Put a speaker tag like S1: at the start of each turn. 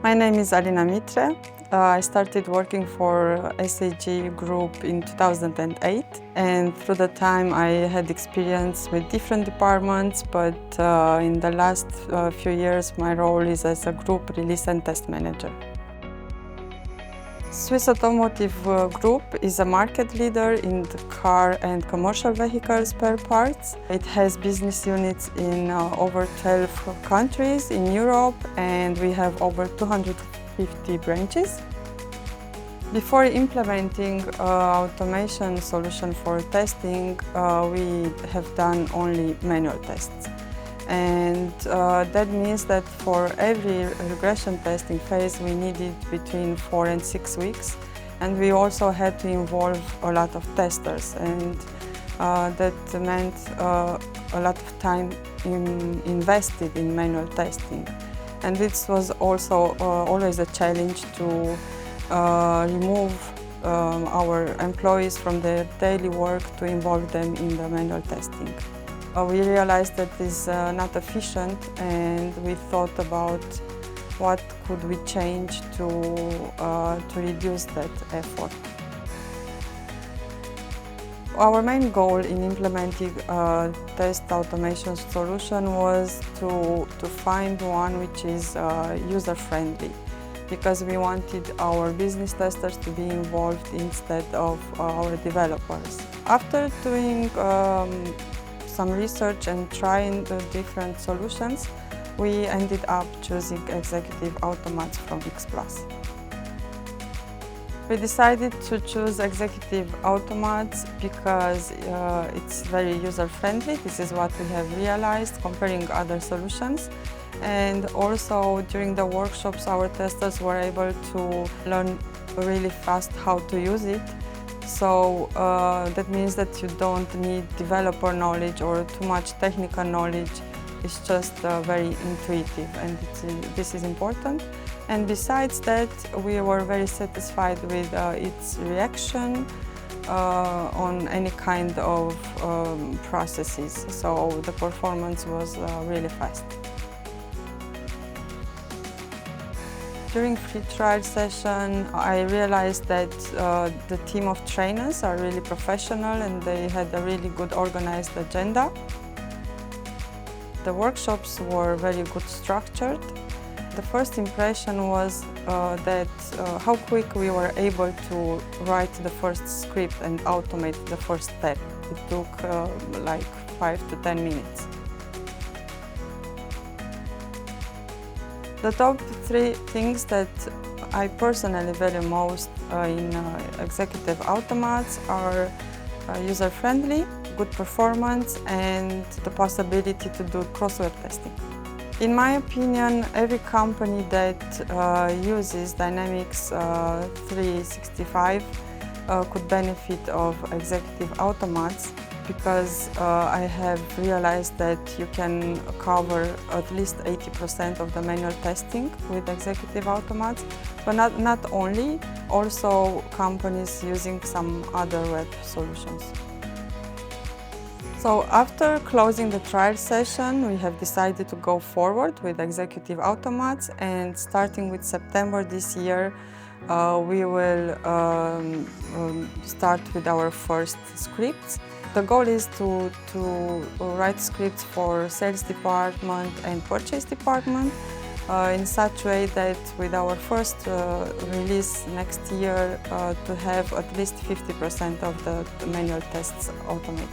S1: My name is Alina Mitre. I started working for SAG Group in 2008, and through the time I had experience with different departments, but in the last few years my role is as a group release and test manager. Swiss Automotive Group is a market leader in the car and commercial vehicle spare parts. It has business units in over 12 countries in Europe, and we have over 250 branches. Before implementing automation solution for testing, we have done only manual tests. And that means that for every regression testing phase we needed between 4 and 6 weeks, and we also had to involve a lot of testers, and that meant a lot of time invested in manual testing. And this was also always a challenge to remove our employees from their daily work to involve them in the manual testing. We realized that this is not efficient, and we thought about what could we change to reduce that effort. Our main goal in implementing a test automation solution was to find one which is user-friendly, because we wanted our business testers to be involved instead of our developers. After doing some research and trying the different solutions, we ended up choosing executive automats from Xplus. We decided to choose executive automats because it's very user-friendly. This is what we have realized comparing other solutions. And also during the workshops, our testers were able to learn really fast how to use it. So that means that you don't need developer knowledge or too much technical knowledge. It's just very intuitive, and this is important. And besides that, we were very satisfied with its reaction on any kind of processes. So the performance was really fast. During free trial session, I realized that the team of trainers are really professional, and they had a really good organized agenda. The workshops were very good structured. The first impression was that how quick we were able to write the first script and automate the first step. It took like 5 to 10 minutes. The top 3 things that I personally value most in executive automats are user-friendly, good performance, and the possibility to do cross-web testing. In my opinion, every company that uses Dynamics 365 could benefit of executive automats, because I have realized that you can cover at least 80% of the manual testing with executive automats, but not only, also companies using some other web solutions. So after closing the trial session, we have decided to go forward with executive automats, and starting with September this year, we will start with our first scripts. The goal is to write scripts for sales department and purchase department in such a way that with our first release next year to have at least 50% of the manual tests automated.